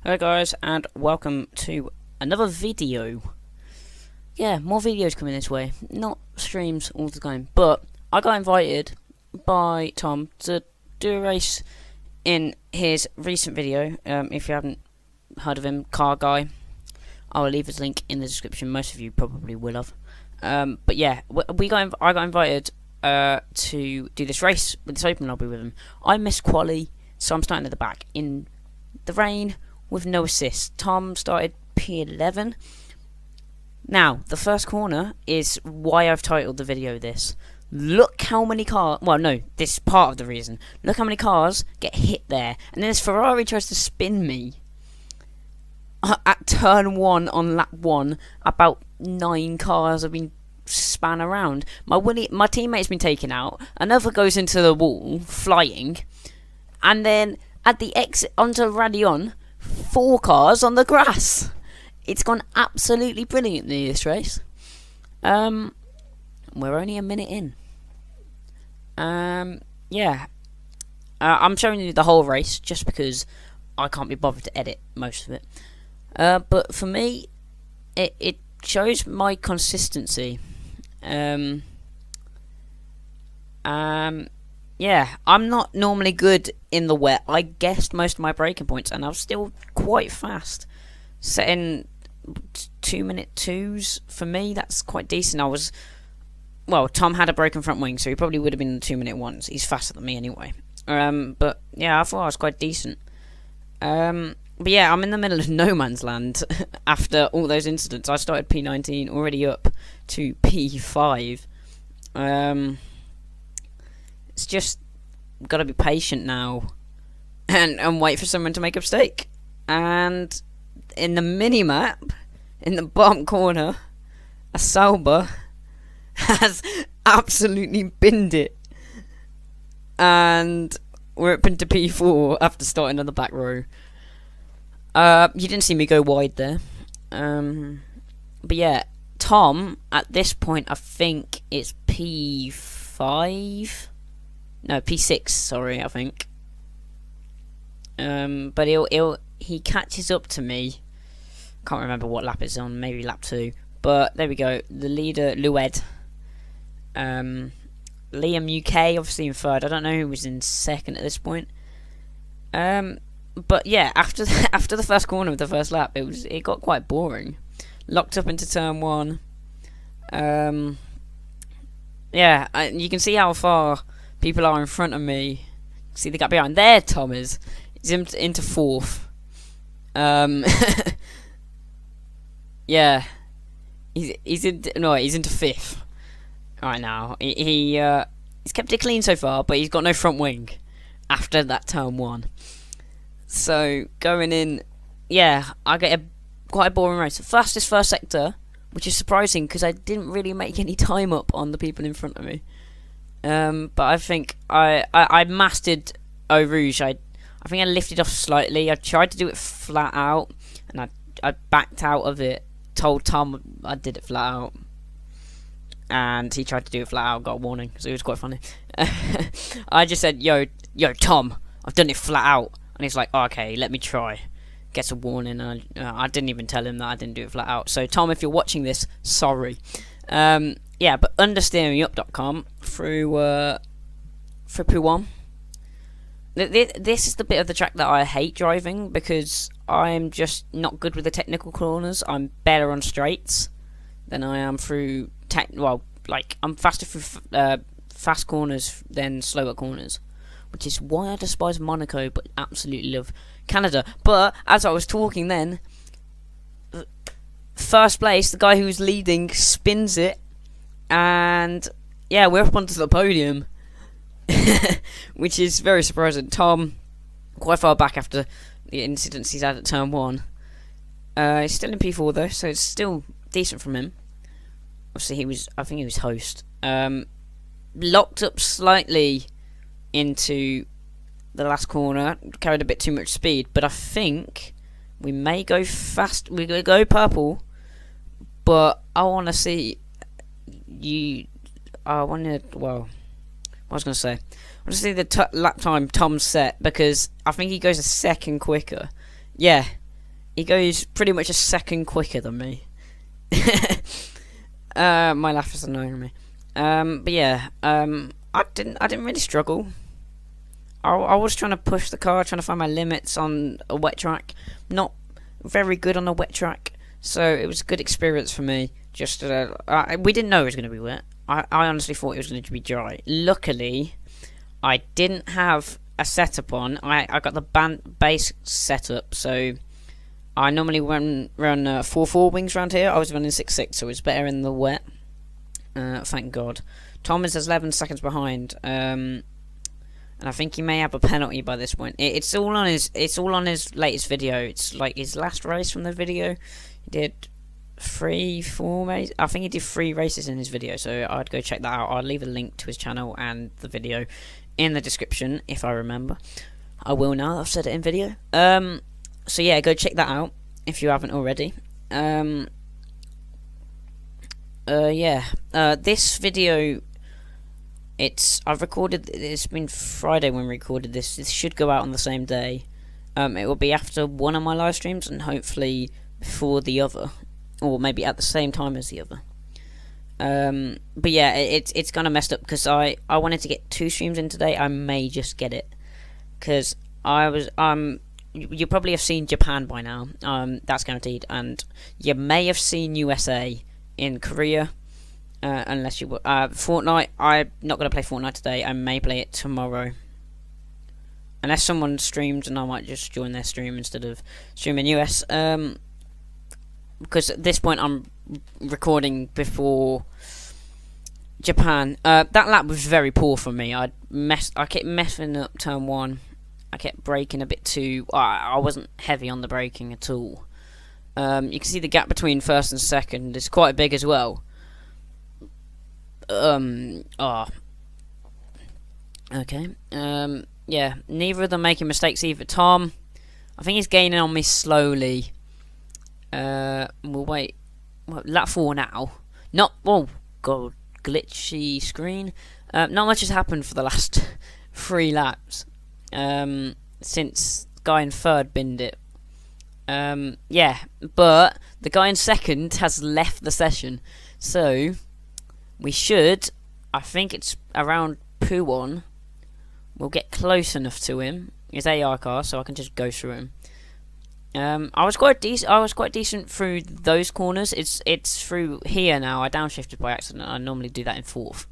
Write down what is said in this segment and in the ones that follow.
Hello guys, and welcome to another video. Yeah, more videos coming this way. Not streams all the time, but I got invited by Tom to do a race in his recent video. If you haven't heard of him, Car Guy, I'll leave his link in the description. Most of you probably will have. But yeah, I got invited to do this race with this open lobby with him. I missed quali, so I'm starting at the back in the rain with no assist. Tom started P11. Now, the first corner is why I've titled the video this. Look how many cars... Well, no, this is part of the reason. Look how many cars get hit there. And then this Ferrari tries to spin me. At turn 1 on lap 1, about 9 cars have been span around. My teammate's been taken out. Another goes into the wall, flying. And then at the exit onto Radion, 4 cars on the grass. It's gone absolutely brilliantly, this race. We're only a minute in. Yeah. I'm showing you the whole race just because I can't be bothered to edit most of it. But for me, it shows my consistency. Yeah, I'm not normally good in the wet. I guessed most of my braking points, and I was still quite fast. Setting 2-minute 2s, for me, that's quite decent. Well, Tom had a broken front wing, so he probably would have been the 2-minute 1s. He's faster than me anyway. But yeah, I thought I was quite decent. But yeah, I'm in the middle of no man's land after all those incidents. I started P19, already up to P5. It's just gotta be patient now and wait for someone to make a mistake. And in the mini map, in the bottom corner, a Sauber has absolutely binned it, and we're up into P4 after starting on the back row. You didn't see me go wide there. But yeah, Tom at this point, I think it's P5. No, P6, sorry, I think. But he catches up to me. Can't remember what lap it's on, maybe lap 2. But there we go, the leader, Lued. Liam UK, obviously in 3rd. I don't know who was in 2nd at this point. But yeah, after the first corner of the first lap, it got quite boring. Locked up into turn 1. Yeah, you can see how far people are in front of me. See the gap behind there. Tom is. He's into 4th. Yeah, he's into 5th right now. He's kept it clean so far, but he's got no front wing after that turn 1. So going in, yeah, I get quite a boring race. Fastest first sector, which is surprising because I didn't really make any time up on the people in front of me. But I think I mastered Eau Rouge. I think I lifted off slightly. I tried to do it flat out, and I backed out of it. Told Tom I did it flat out, and he tried to do it flat out. Got a warning, so it was quite funny. I just said, "Yo, Tom, I've done it flat out," and he's like, oh, "Okay, let me try." Gets a warning, and I didn't even tell him that I didn't do it flat out. So Tom, if you're watching this, sorry. Yeah, but understeeringup.com through P1. This is the bit of the track that I hate driving because I'm just not good with the technical corners. I'm better on straights than I am through I'm faster through fast corners than slower corners, which is why I despise Monaco but absolutely love Canada. But as I was talking then, first place, the guy who's leading spins it, and yeah, we're up onto the podium. Which is very surprising. Tom, quite far back after the incidents he's had at turn 1. He's still in P4 though, so it's still decent from him. Obviously I think he was host. Locked up slightly into the last corner, carried a bit too much speed, but I think we may go fast. We're going to go purple, but I want to see you. I want to, well, what was I going to say? I want to see the lap time Tom set, because I think he goes a second quicker. Yeah, He goes pretty much a second quicker than me. My laugh is annoying me. But yeah, I didn't really struggle. I was trying to push the car, trying to find my limits on a wet track. Not very good on a wet track, so it was a good experience for me. Just we didn't know it was going to be wet. I honestly thought it was going to be dry. Luckily, I didn't have a setup on. I got the base setup, so I normally run 4.4 wings around here. I was running 6.6, so it's better in the wet. Thank God. Tom is 11 seconds behind, and I think he may have a penalty by this point. It's all on his latest video. It's like his last race from the video. He did 4 races. I think he did 3 races in his video, so I'd go check that out. I'll leave a link to his channel and the video in the description if I remember. I will now. I've said it in video. So yeah, go check that out if you haven't already. This video, I've recorded. It's been Friday when we recorded this. This should go out on the same day. It will be after one of my live streams and hopefully before the other, or maybe at the same time as the other. But yeah, it's kind of messed up because I wanted to get 2 streams in today. I may just get it because you probably have seen Japan by now. That's guaranteed, and you may have seen USA in Korea. Unless you Fortnite, I'm not going to play Fortnite today. I may play it tomorrow. Unless someone streams, and I might just join their stream instead of streaming US. Because at this point I'm recording before Japan. That lap was very poor for me. I kept messing up turn 1. I kept braking a bit too. I wasn't heavy on the braking at all. You can see the gap between first and second is quite big as well. Okay. Yeah, neither of them making mistakes either. Tom, I think he's gaining on me slowly. We'll wait. Well, lap 4 now. Oh god, glitchy screen. Not much has happened for the last 3 laps. Since the guy in 3rd binned it. Yeah, but the guy in 2nd has left the session, so we should, I think it's around Puon, we'll get close enough to him. His AR car, so I can just go through him. I was quite decent through those corners. It's through here now. I downshifted by accident. I normally do that in 4th.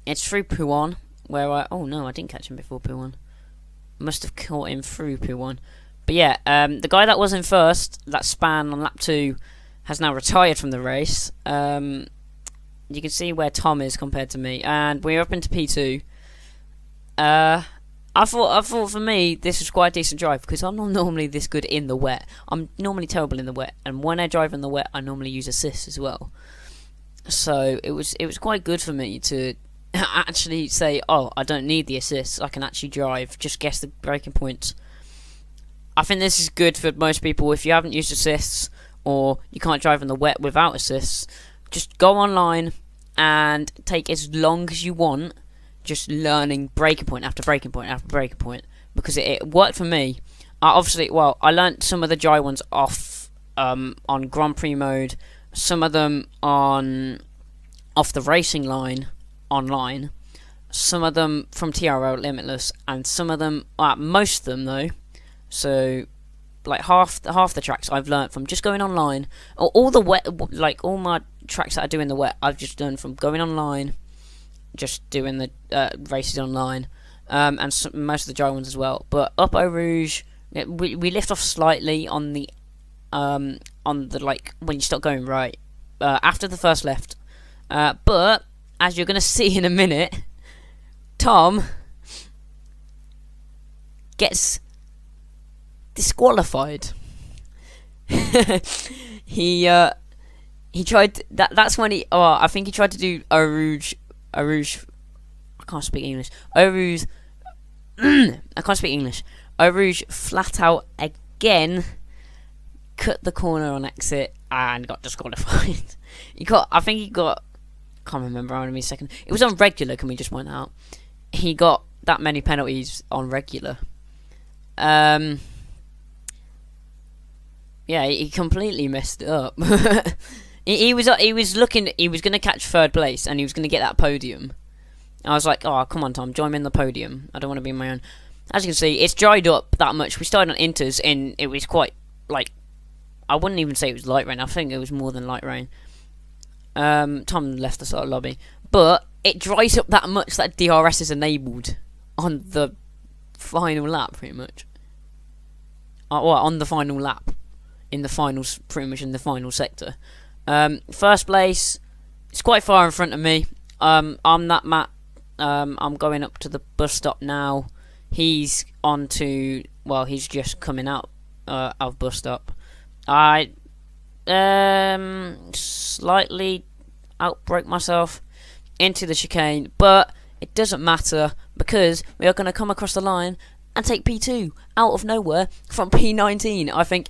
It's through Puon where oh no, I didn't catch him before Puon. Must have caught him through Puon. But yeah, the guy that was in 1st, that span on lap 2, has now retired from the race. You can see where Tom is compared to me, and we're up into P2. I thought for me this was quite a decent drive because I'm not normally this good in the wet. I'm normally terrible in the wet, and when I drive in the wet, I normally use assists as well. So it was quite good for me to actually say, oh, I don't need the assists. I can actually drive, just guess the braking points. I think this is good for most people. If you haven't used assists or you can't drive in the wet without assists, just go online and take as long as you want just learning braking point after braking point after braking point, because it worked for me. I learnt some of the dry ones off on Grand Prix mode, some of them off the racing line online, some of them from TRL Limitless, and some of them, most of them though, so like half the tracks I've learnt from just going online. All the wet, like all my tracks that I do in the wet, I've just done from going online, just doing the races online, and most of the dry ones as well. But up Eau Rouge, we lift off slightly on the like when you start going right after the first left. But as you're gonna see in a minute, Tom gets disqualified. He tried that's when I think he tried to do Eau Rouge. I can't speak English. Eau Rouge. I can't speak English. Eau Rouge flat out again. Cut the corner on exit and got disqualified. I think he got. Can't remember how many seconds. It was on regular. Can we just point out? He got that many penalties on regular. Yeah, he completely messed it up. He was looking. He was gonna catch third place, and he was gonna get that podium. I was like, oh, come on, Tom, join me in the podium. I don't want to be on my own. As you can see, it's dried up that much. We started on inters, and it was quite, like, I wouldn't even say it was light rain. I think it was more than light rain. Tom left the sort of lobby. But it dries up that much that DRS is enabled on the final lap, pretty much. Well, on the final lap. In the finals, pretty much in the final sector. First place, it's quite far in front of me. I'm that Matt. I'm going up to the bus stop now. He's on to, well, he's just coming out of bus stop. I slightly outbroke myself into the chicane, but it doesn't matter because we are going to come across the line and take P2 out of nowhere from P19. I think